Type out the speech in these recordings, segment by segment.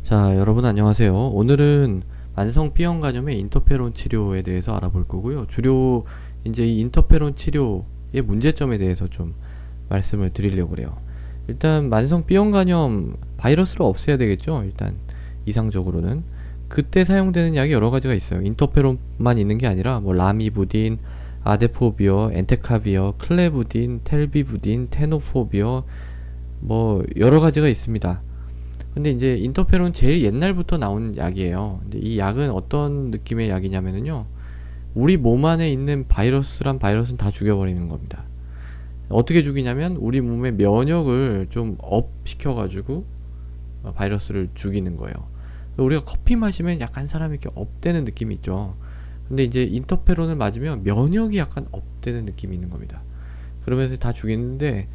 자, 여러분 안녕하세요. 오늘은 만성 B형 간염의 인터페론 치료에 대해서 알아볼 거고요. 주로 이제 이 인터페론 치료의 문제점에 대해서 좀 말씀을 드리려고 그래요. 일단 만성 B형 간염 바이러스를 없애야 되겠죠. 일단 이상적으로는 그때 사용되는 약이 여러 가지가 있어요. 인터페론만 있는 게 아니라 뭐 라미부딘, 아데포비어, 엔테카비어, 클레부딘, 텔비부딘, 테노포비어 뭐 여러 가지가 있습니다. 근데 이제 인터페론 제일 옛날부터 나온 약이에요. 근데 이 약은 어떤 느낌의 약이냐면요, 우리 몸 안에 있는 바이러스란 바이러스는 다 죽여버리는 겁니다. 어떻게 죽이냐면 우리 몸의 면역을 좀 업 시켜가지고 바이러스를 죽이는 거예요. 우리가 커피 마시면 약간 사람이 이렇게 업되는 느낌이 있죠. 근데 이제 인터페론을 맞으면 면역이 약간 업되는 느낌이 있는 겁니다. 그러면서 다 죽이는데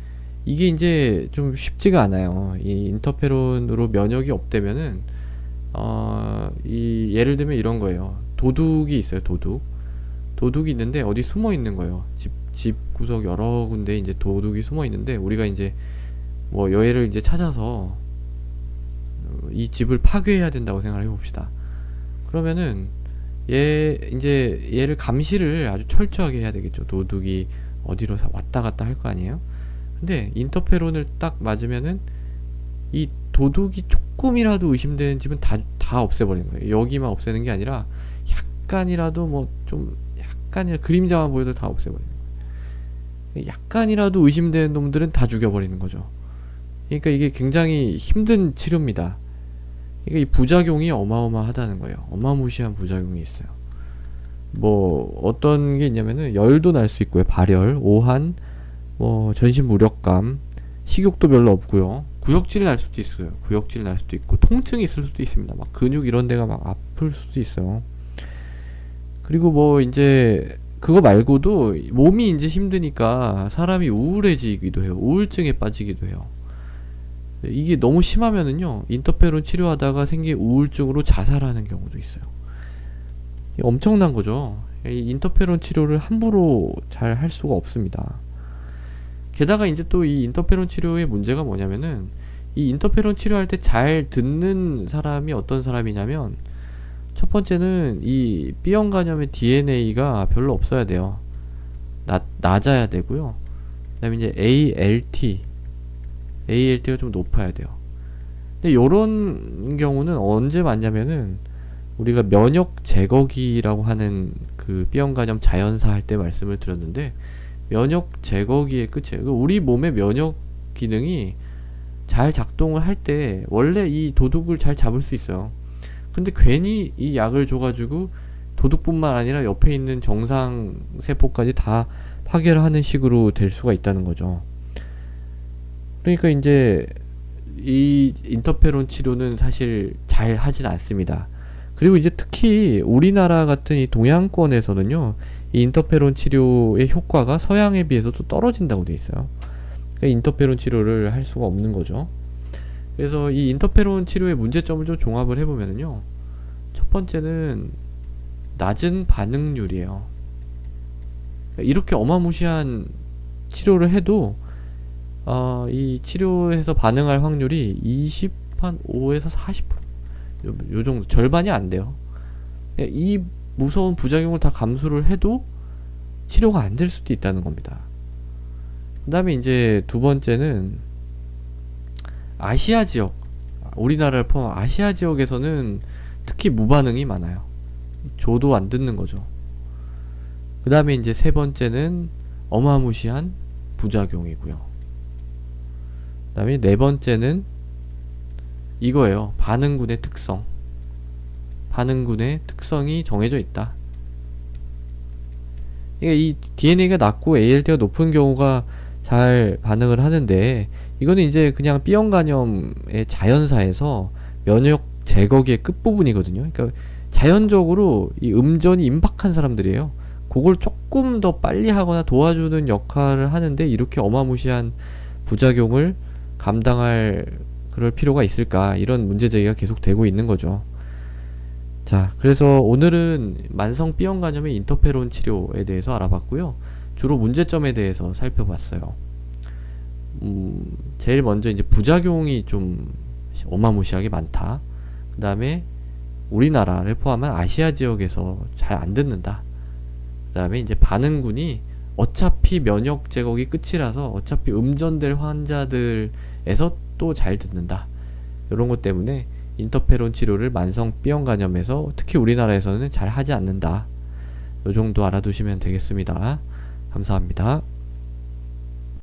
이게 이제 좀 쉽지가 않아요. 이 인터페론으로 면역이 없대면은 이 예를 들면 이런 거예요. 도둑이 있어요. 도둑이 있는데 어디 숨어 있는 거예요. 집 구석 여러 군데 이제 도둑이 숨어 있는데 우리가 이제 뭐 여애를 이제 찾아서 이 집을 파괴해야 된다고 생각을 해봅시다. 그러면은 이제 얘를 감시를 아주 철저하게 해야 되겠죠. 도둑이 어디로 왔다 갔다 할 거 아니에요. 근데 인터페론을 딱 맞으면은 이 도둑이 조금이라도 의심되는 집은 다 없애버리는 거예요. 여기만 없애는 게 아니라 약간이라도 뭐 좀 약간이라 그림자만 보여도 다 없애버리는 거예요. 약간이라도 의심되는 놈들은 다 죽여버리는 거죠. 그러니까 이게 굉장히 힘든 치료입니다. 그러니까 이 부작용이 어마어마하다는 거예요. 어마무시한 부작용이 있어요. 뭐 어떤 게 있냐면은 열도 날 수 있고요. 발열, 오한, 뭐 전신 무력감, 식욕도 별로 없고요. 구역질이 날 수도 있어요. 구역질 날 수도 있고 통증이 있을 수도 있습니다. 막 근육 이런 데가 막 아플 수도 있어요. 그리고 뭐 이제 그거 말고도 몸이 이제 힘드니까 사람이 우울해지기도 해요. 우울증에 빠지기도 해요. 이게 너무 심하면은요, 인터페론 치료하다가 생긴 우울증으로 자살하는 경우도 있어요. 이게 엄청난 거죠. 이 인터페론 치료를 함부로 잘 할 수가 없습니다. 게다가 이제 또 이 인터페론 치료의 문제가 뭐냐면은 이 인터페론 치료할 때 잘 듣는 사람이 어떤 사람이냐면, 첫 번째는 이 B형 간염의 DNA가 별로 없어야 돼요. 낮아야 되고요. 그 다음에 이제 ALT가 좀 높아야 돼요. 근데 요런 경우는 언제 맞냐면은 우리가 면역 제거기라고 하는 그 B형 간염 자연사 할 때 말씀을 드렸는데, 면역 제거기의 끝이에요. 우리 몸의 면역 기능이 잘 작동을 할 때 원래 이 도둑을 잘 잡을 수 있어요. 근데 괜히 이 약을 줘가지고 도둑뿐만 아니라 옆에 있는 정상 세포까지 다 파괴를 하는 식으로 될 수가 있다는 거죠. 그러니까 이제 이 인터페론 치료는 사실 잘 하진 않습니다. 그리고 이제 특히 우리나라 같은 이 동양권에서는요, 이 인터페론 치료의 효과가 서양에 비해서 또 떨어진다고 돼 있어요. 그러니까 인터페론 치료를 할 수가 없는 거죠. 그래서 이 인터페론 치료의 문제점을 좀 종합을 해보면요, 첫 번째는 낮은 반응률이에요. 그러니까 이렇게 어마무시한 치료를 해도 이 치료에서 반응할 확률이 25에서 40%, 요 정도, 절반이 안 돼요. 이 무서운 부작용을 다 감수를 해도 치료가 안 될 수도 있다는 겁니다. 그 다음에 이제 두 번째는 아시아 지역, 우리나라를 포함한 아시아 지역에서는 특히 무반응이 많아요. 줘도 안 듣는 거죠. 그 다음에 이제 세 번째는 어마무시한 부작용이고요. 그 다음에 네 번째는 이거예요. 반응군의 특성. 반응군의 특성이 정해져 있다. 그러니까 이 DNA가 낮고 ALT가 높은 경우가 잘 반응을 하는데, 이거는 이제 그냥 B형 간염의 자연사에서 면역 제거기의 끝부분이거든요. 그러니까 자연적으로 이 음전이 임박한 사람들이에요. 그걸 조금 더 빨리 하거나 도와주는 역할을 하는데 이렇게 어마무시한 부작용을 감당할 그럴 필요가 있을까, 이런 문제 제기가 계속 되고 있는 거죠. 자, 그래서 오늘은 만성 B형 간염의 인터페론 치료에 대해서 알아봤고요. 주로 문제점에 대해서 살펴봤어요. 제일 먼저 이제 부작용이 좀 어마무시하게 많다. 그 다음에 우리나라를 포함한 아시아 지역에서 잘 안 듣는다. 그 다음에 이제 반응군이 어차피 면역 제거기 끝이라서 어차피 음전될 환자들에서 또 잘 듣는다. 이런 것 때문에 인터페론 치료를 만성 B형 간염에서 특히 우리나라에서는 잘 하지 않는다. 이 정도 알아두시면 되겠습니다. 감사합니다.